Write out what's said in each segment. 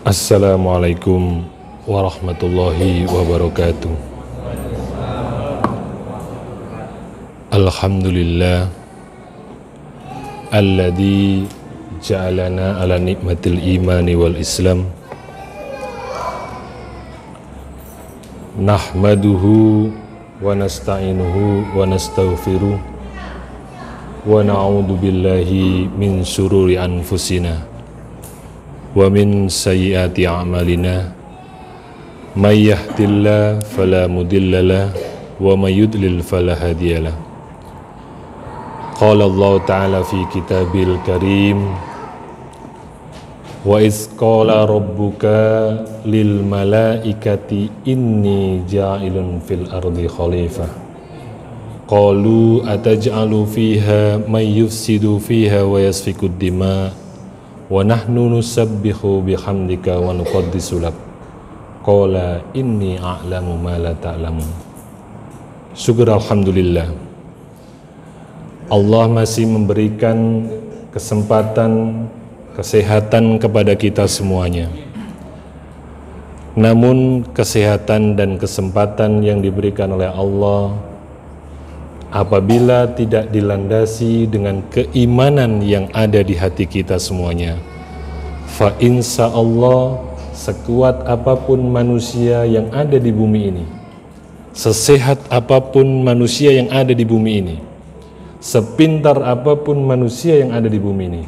Assalamualaikum warahmatullahi wabarakatuh. Alhamdulillah alladzi ja'alana ala nikmatil imani wal islam. Nahmaduhu wa nasta'inuhu wa nastaghfiruh wa na'udzu billahi min syururi anfusina wa min sayyiati a'malina may yahdihillahu fala mudhillalah wa may yudlil fala hadiyalah. Qala Allah ta'ala fi kitabil karim wa iz qala rabbuka lil malaikati inni ja'ilun fil ardi khalifah qalu ataj'alu fiha may yufsidu fiha wa yasfikud dima wa nahnu nusabbihu bihamdika wa nuqaddisu lak qala inni a'lamu ma la ta'lamun. Syukur alhamdulillah, Allah masih memberikan kesempatan kesehatan kepada kita semuanya. Namun kesehatan dan kesempatan yang diberikan oleh Allah apabila tidak dilandasi dengan keimanan yang ada di hati kita semuanya, fa insya Allah sekuat apapun manusia yang ada di bumi ini, sesehat apapun manusia yang ada di bumi ini, sepintar apapun manusia yang ada di bumi ini,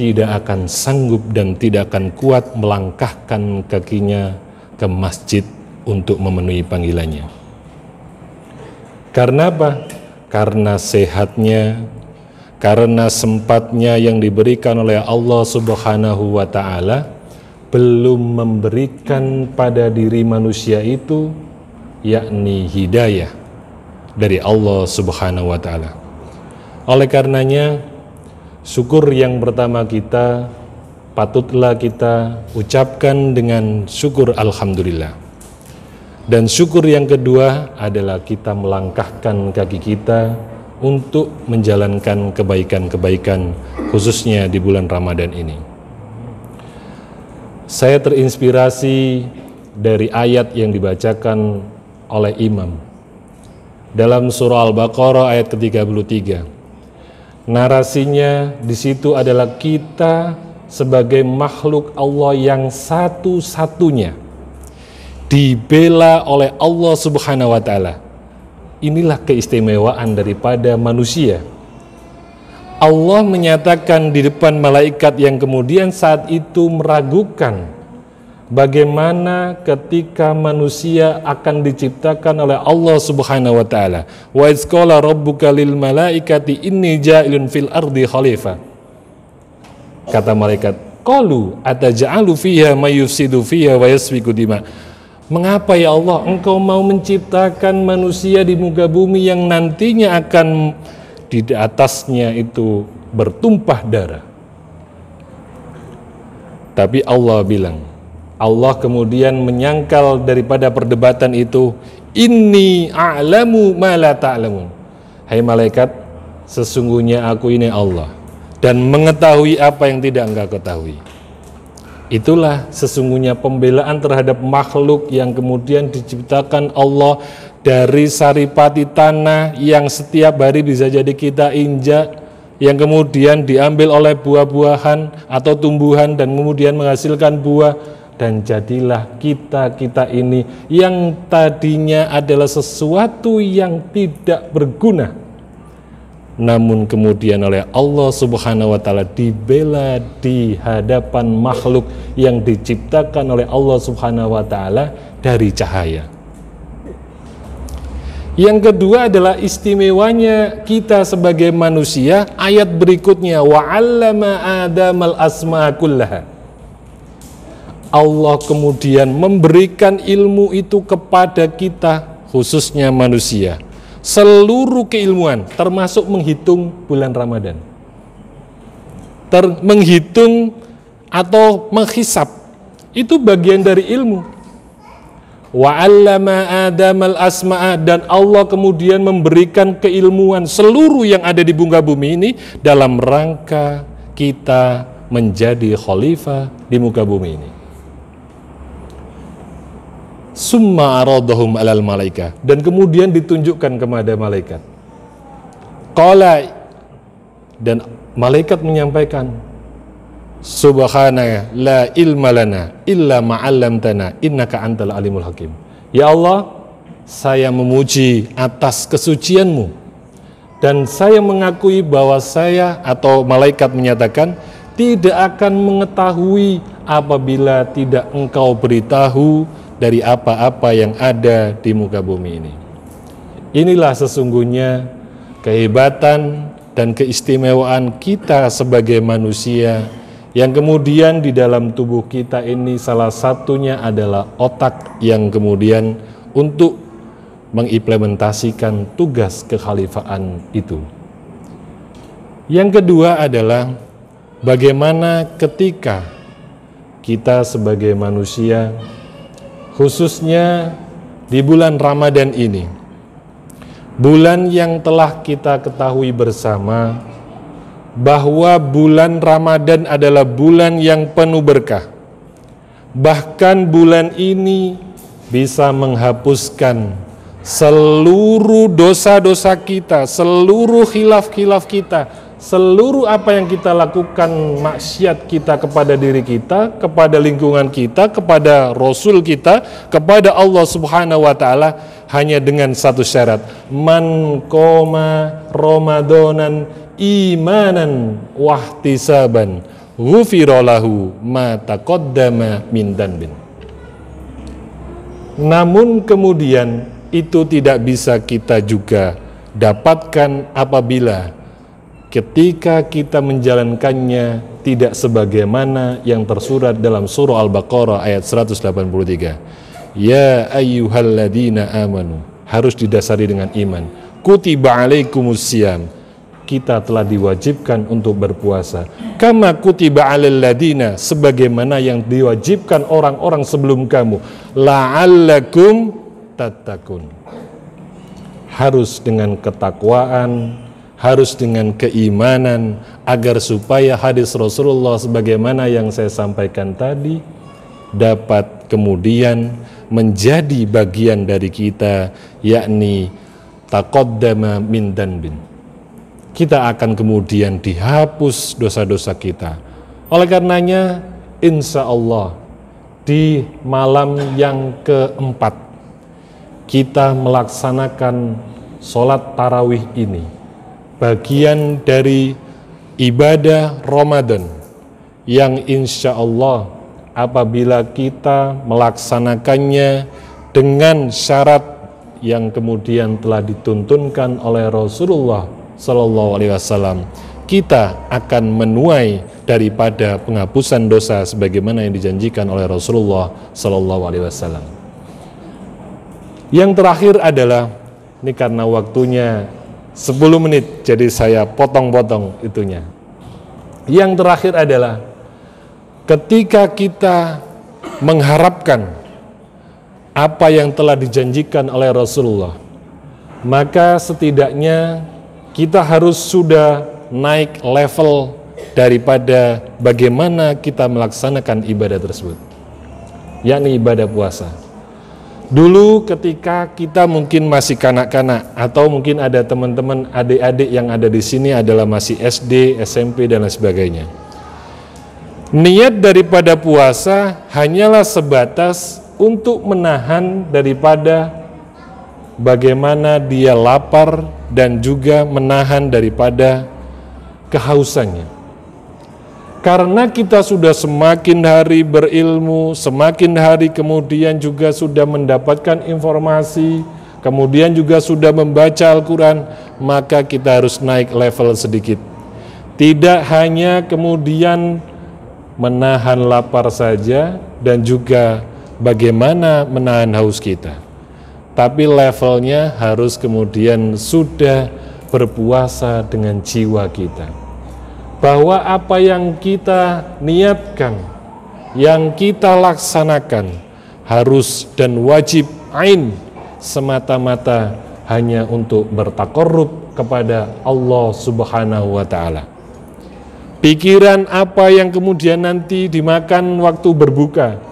tidak akan sanggup dan tidak akan kuat melangkahkan kakinya ke masjid untuk memenuhi panggilannya. Karena apa? Karena sehatnya, karena sempatnya yang diberikan oleh Allah Subhanahu wa ta'ala belum memberikan pada diri manusia itu, yakni hidayah dari Allah Subhanahu wa ta'ala. Oleh karenanya, syukur yang pertama kita patutlah kita ucapkan dengan syukur alhamdulillah. Dan syukur yang kedua adalah kita melangkahkan kaki kita untuk menjalankan kebaikan-kebaikan khususnya di bulan Ramadan ini. Saya terinspirasi dari ayat yang dibacakan oleh imam dalam surah Al-Baqarah ayat ke-33. Narasinya di situ adalah kita sebagai makhluk Allah yang satu-satunya dibela oleh Allah Subhanahu wa ta'ala. Inilah keistimewaan daripada manusia. Allah menyatakan di depan malaikat yang kemudian saat itu meragukan bagaimana ketika manusia akan diciptakan oleh Allah Subhanahu wa ta'ala. Wa iz qala rabbuka lil malaikati inni ja'ilun fil ardi khalifah. Kata malaikat, qalu ataj'alu fiha may yufsidu fiha wa yasfiku dima. Mengapa ya Allah engkau mau menciptakan manusia di muka bumi yang nantinya akan di atasnya itu bertumpah darah? Tapi Allah bilang, Allah kemudian menyangkal daripada perdebatan itu, inni a'lamu ma la ta'lamun. Hai malaikat, sesungguhnya aku ini Allah dan mengetahui apa yang tidak engkau ketahui. Itulah sesungguhnya pembelaan terhadap makhluk yang kemudian diciptakan Allah dari saripati tanah yang setiap hari bisa jadi kita injak, yang kemudian diambil oleh buah-buahan atau tumbuhan dan kemudian menghasilkan buah, dan jadilah kita ini yang tadinya adalah sesuatu yang tidak berguna, namun kemudian oleh Allah Subhanahu wa ta'ala dibela di hadapan makhluk yang diciptakan oleh Allah Subhanahu wa ta'ala dari cahaya. Yang kedua adalah istimewanya kita sebagai manusia. Ayat berikutnya, wa 'allama Adamal asma'a kullaha. Allah kemudian memberikan ilmu itu kepada kita, khususnya manusia, seluruh keilmuan, termasuk menghitung bulan Ramadan, menghitung atau menghisab, itu bagian dari ilmu. Wa 'allama Adamal asma'a, dan Allah kemudian memberikan keilmuan seluruh yang ada di muka bumi ini dalam rangka kita menjadi khalifah di muka bumi ini. Summa aradahum alal malaika, dan kemudian ditunjukkan kepada malaikat. Qala, dan malaikat menyampaikan, subhanaka la ilma lana illa ma 'allamtana innaka antal alimul hakim. Ya Allah, saya memuji atas kesucianmu, dan saya mengakui bahwa saya, atau malaikat menyatakan, tidak akan mengetahui apabila tidak engkau beritahu dari apa-apa yang ada di muka bumi ini. Inilah sesungguhnya kehebatan dan keistimewaan kita sebagai manusia, yang kemudian di dalam tubuh kita ini salah satunya adalah otak yang kemudian untuk mengimplementasikan tugas kekhalifaan itu. Yang kedua adalah bagaimana ketika kita sebagai manusia, khususnya di bulan Ramadan ini, bulan yang telah kita ketahui bersama bahwa bulan Ramadan adalah bulan yang penuh berkah. Bahkan bulan ini bisa menghapuskan seluruh dosa-dosa kita, seluruh khilaf-khilaf kita, seluruh apa yang kita lakukan maksiat kita kepada diri kita, kepada lingkungan kita, kepada Rasul kita, kepada Allah Subhanahu wa Ta'ala, hanya dengan satu syarat: man qoma Ramadanan imanan wahtisaban ghufira lahu ma taqaddama min dhanbin. Namun kemudian itu tidak bisa kita juga dapatkan apabila ketika kita menjalankannya tidak sebagaimana yang tersurat dalam surah Al-Baqarah ayat 183. Ya ayyuhalladzina amanu, harus didasari dengan iman. Kutiba alaikumusiyam, kita telah diwajibkan untuk berpuasa. Kama kutiba alal ladina, sebagaimana yang diwajibkan orang-orang sebelum kamu. La'allakum tattaqun. Harus dengan ketakwaan, harus dengan keimanan, agar supaya hadis Rasulullah sebagaimana yang saya sampaikan tadi dapat kemudian menjadi bagian dari kita, yakni taqaddama min dhanbin. Kita akan kemudian dihapus dosa-dosa kita. Oleh karenanya, insya Allah di malam yang keempat kita melaksanakan sholat tarawih ini, bagian dari ibadah Ramadan yang insya Allah apabila kita melaksanakannya dengan syarat yang kemudian telah dituntunkan oleh Rasulullah Sallallahu Alaihi Wasallam, kita akan menuai daripada penghapusan dosa sebagaimana yang dijanjikan oleh Rasulullah Sallallahu Alaihi Wasallam. Yang terakhir adalah, ini karena waktunya 10 menit, jadi saya potong-potong itunya. Yang terakhir adalah ketika kita mengharapkan apa yang telah dijanjikan oleh Rasulullah, maka setidaknya kita harus sudah naik level daripada bagaimana kita melaksanakan ibadah tersebut, yakni ibadah puasa. Dulu ketika kita mungkin masih kanak-kanak, atau mungkin ada teman-teman adik-adik yang ada di sini adalah masih SD, SMP dan lain sebagainya. Niat daripada puasa hanyalah sebatas untuk menahan daripada bagaimana dia lapar dan juga menahan daripada kehausannya. Karena kita sudah semakin hari berilmu, semakin hari kemudian juga sudah mendapatkan informasi, kemudian juga sudah membaca Al-Quran, maka kita harus naik level sedikit. Tidak hanya kemudian menahan lapar saja dan juga bagaimana menahan haus kita, tapi levelnya harus kemudian sudah berpuasa dengan jiwa kita, bahwa apa yang kita niatkan, yang kita laksanakan harus dan wajib ain semata-mata hanya untuk bertaqarrub kepada Allah Subhanahu wa Ta'ala. Pikiran apa yang kemudian nanti dimakan waktu berbuka,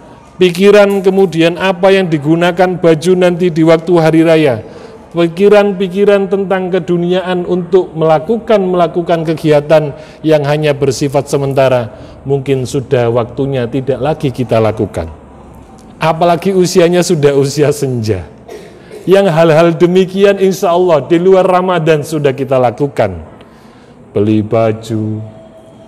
pikiran kemudian apa yang digunakan baju nanti di waktu hari raya, pikiran-pikiran tentang keduniaan untuk melakukan kegiatan yang hanya bersifat sementara, mungkin sudah waktunya tidak lagi kita lakukan. Apalagi usianya sudah usia senja, yang hal-hal demikian insya Allah di luar Ramadan sudah kita lakukan. Beli baju,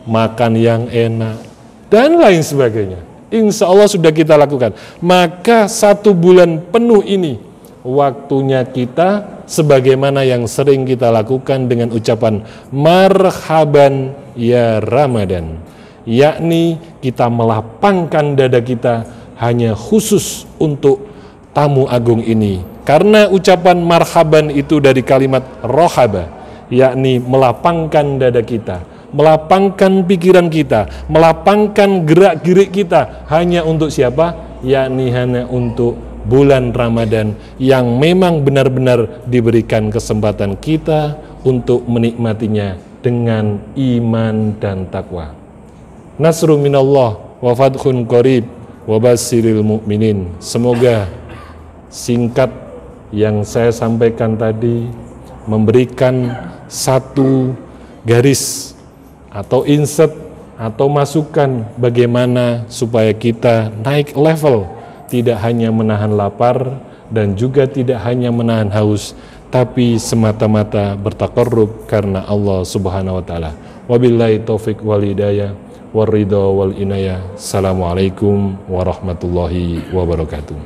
makan yang enak, dan lain sebagainya, insya Allah sudah kita lakukan. Maka 1 bulan penuh ini waktunya kita sebagaimana yang sering kita lakukan dengan ucapan marhaban ya Ramadan, yakni kita melapangkan dada kita hanya khusus untuk tamu agung ini. Karena ucapan marhaban itu dari kalimat rohaba, yakni melapangkan dada kita, melapangkan pikiran kita, melapangkan gerak-gerik kita hanya untuk siapa? Yakni hanya untuk bulan Ramadan yang memang benar-benar diberikan kesempatan kita untuk menikmatinya dengan iman dan takwa. Nasrun minallah wa fathun qarib wa basyiril mu'minin. Semoga singkat yang saya sampaikan tadi memberikan satu garis atau insert atau masukan bagaimana supaya kita naik level, tidak hanya menahan lapar dan juga tidak hanya menahan haus, tapi semata-mata bertaqarrub karena Allah Subhanahu wa taala. Wabillahi taufik wal hidayah waridha wal inayah. Assalamualaikum warahmatullahi wabarakatuh.